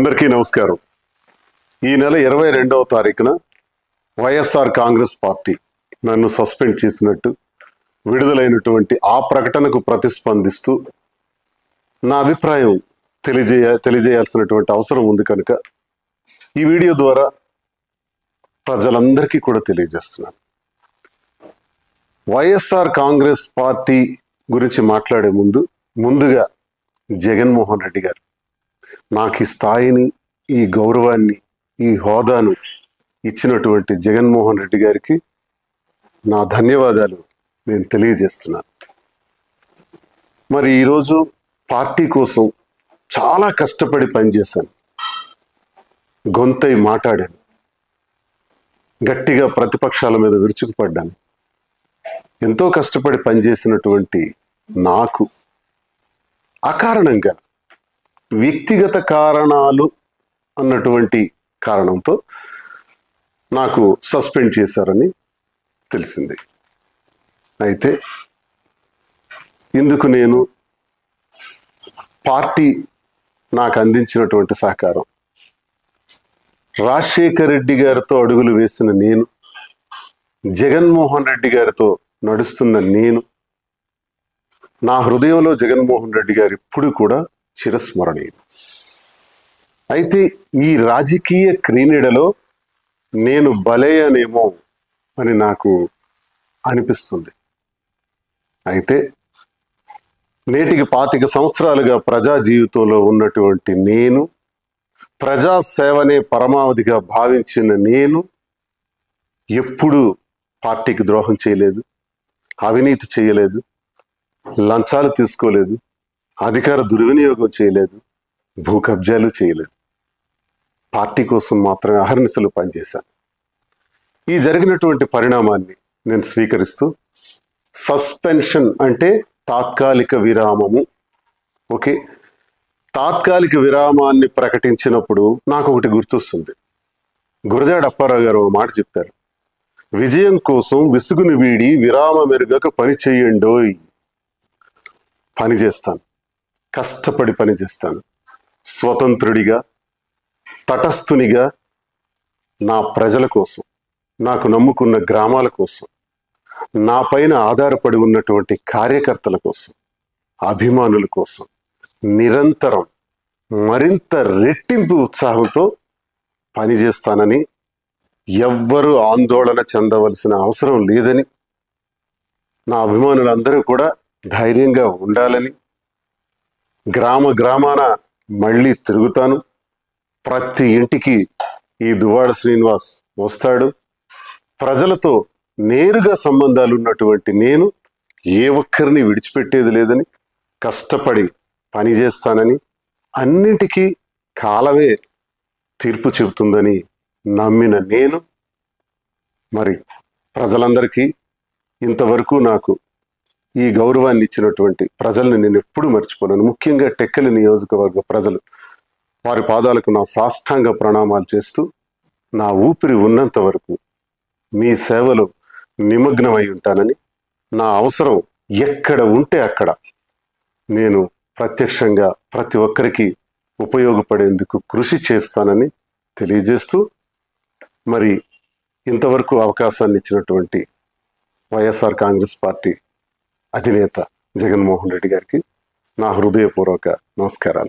అందరికీ నమస్కారం. ఈ నెల 22వ తారీఖున వైఎస్ఆర్ కాంగ్రెస్ పార్టీ నన్ను సస్పెండ్ చేసినట్టు విడుదలైనటువంటి ఆ ప్రకటనకు ప్రతిస్పందిస్తూ నా అభిప్రాయం తెలియజేయాల్సినటువంటి అవసరం ఉంది కనుక ఈ వీడియో ద్వారా ప్రజలందరికీ కూడా తెలియజేస్తున్నాను. వైఎస్ఆర్ కాంగ్రెస్ పార్టీ గురించి మాట్లాడే ముందుగా జగన్మోహన్ రెడ్డి గారు నాకు ఈ స్థాయిని, ఈ గౌరవాన్ని, ఈ హోదాను ఇచ్చినటువంటి జగన్మోహన్ రెడ్డి గారికి నా ధన్యవాదాలు నేను తెలియజేస్తున్నాను. మరి ఈరోజు పార్టీ కోసం చాలా కష్టపడి పనిచేశాను, గొంతై మాట్లాడాను, గట్టిగా ప్రతిపక్షాల మీద విరుచుకుపడ్డాను. ఎంతో కష్టపడి పనిచేసినటువంటి నాకు అకారణంగా వ్యక్తిగత కారణాలు అన్నటువంటి కారణంతో నాకు సస్పెండ్ చేశారని తెలిసింది. అయితే ఇందుకు నేను పార్టీ నాకు అందించినటువంటి సహకారం, రాజశేఖర్ రెడ్డి గారితో అడుగులు వేసిన నేను, జగన్మోహన్ రెడ్డి గారితో నడుస్తున్న నేను, నా హృదయంలో జగన్మోహన్ రెడ్డి గారు ఇప్పుడు కూడా చిరస్మరణీయం. అయితే ఈ రాజకీయ క్రీడలో నేను బలయ్యానేమో అని నాకు అనిపిస్తుంది. అయితే నేటికి 25 సంవత్సరాలుగా ప్రజా జీవితంలో ఉన్నటువంటి నేను, ప్రజాసేవనే పరమావధిగా భావించిన నేను ఎప్పుడూ పార్టీకి ద్రోహం చేయలేదు, అవినీతి చేయలేదు, లంచాలు తీసుకోలేదు, అధికార దుర్వినియోగం చేయలేదు, భూ కబ్జాలు చేయలేదు. పార్టీ కోసం మాత్రమే అహర్నిశలు పనిచేశాను. ఈ జరిగినటువంటి పరిణామాన్ని నేను స్వీకరిస్తూ, సస్పెన్షన్ అంటే తాత్కాలిక విరామము. ఓకే, తాత్కాలిక విరామాన్ని ప్రకటించినప్పుడు నాకు ఒకటి గుర్తొస్తుంది. గురజాడ అప్పారావు గారు ఒక మాట చెప్పారు, విజయం కోసం విసుగుని వీడి విరామ మెరుగక పని చేయండోయ్. పని చేస్తాను, కష్టపడి పని చేస్తాను, స్వతంత్రుడిగా, తటస్థునిగా, నా ప్రజల కోసం, నాకు నమ్ముకున్న గ్రామాల కోసం, నా పైన ఆధారపడి ఉన్నటువంటి కార్యకర్తల కోసం, అభిమానుల కోసం నిరంతరం మరింత రెట్టింపు ఉత్సాహంతో పనిచేస్తానని, ఎవ్వరూ ఆందోళన చెందవలసిన అవసరం లేదని, నా అభిమానులందరూ కూడా ధైర్యంగా ఉండాలని, గ్రామాన మళ్ళీ తిరుగుతాను, ప్రతి ఇంటికి ఈ దువ్వాడ శ్రీనివాస్ వస్తాడు, ప్రజలతో నేరుగా సంబంధాలు ఉన్నటువంటి నేను ఏ ఒక్కరిని విడిచిపెట్టేది లేదని, కష్టపడి పనిచేస్తానని, అన్నింటికీ కాలమే తీర్పు చెబుతుందని నమ్మిన నేను, మరి ప్రజలందరికీ ఇంతవరకు నాకు ఈ గౌరవాన్ని ఇచ్చినటువంటి ప్రజల్ని నేను ఎప్పుడు మర్చిపోలేను. ముఖ్యంగా టెక్కలి నియోజకవర్గ ప్రజలు, వారి పాదాలకు నా సాష్టాంగ ప్రణామాలు చేస్తూ, నా ఊపిరి ఉన్నంత వరకు మీ సేవలో నిమగ్నమై ఉంటానని, నా అవసరం ఎక్కడ ఉంటే అక్కడ నేను ప్రత్యక్షంగా ప్రతి ఒక్కరికి ఉపయోగపడేందుకు కృషి చేస్తానని తెలియజేస్తూ, మరి ఇంతవరకు అవకాశాన్ని ఇచ్చినటువంటి వైఎస్ఆర్ కాంగ్రెస్ పార్టీ అధినేత జగన్మోహన్ రెడ్డి గారికి నా హృదయపూర్వక నమస్కారం.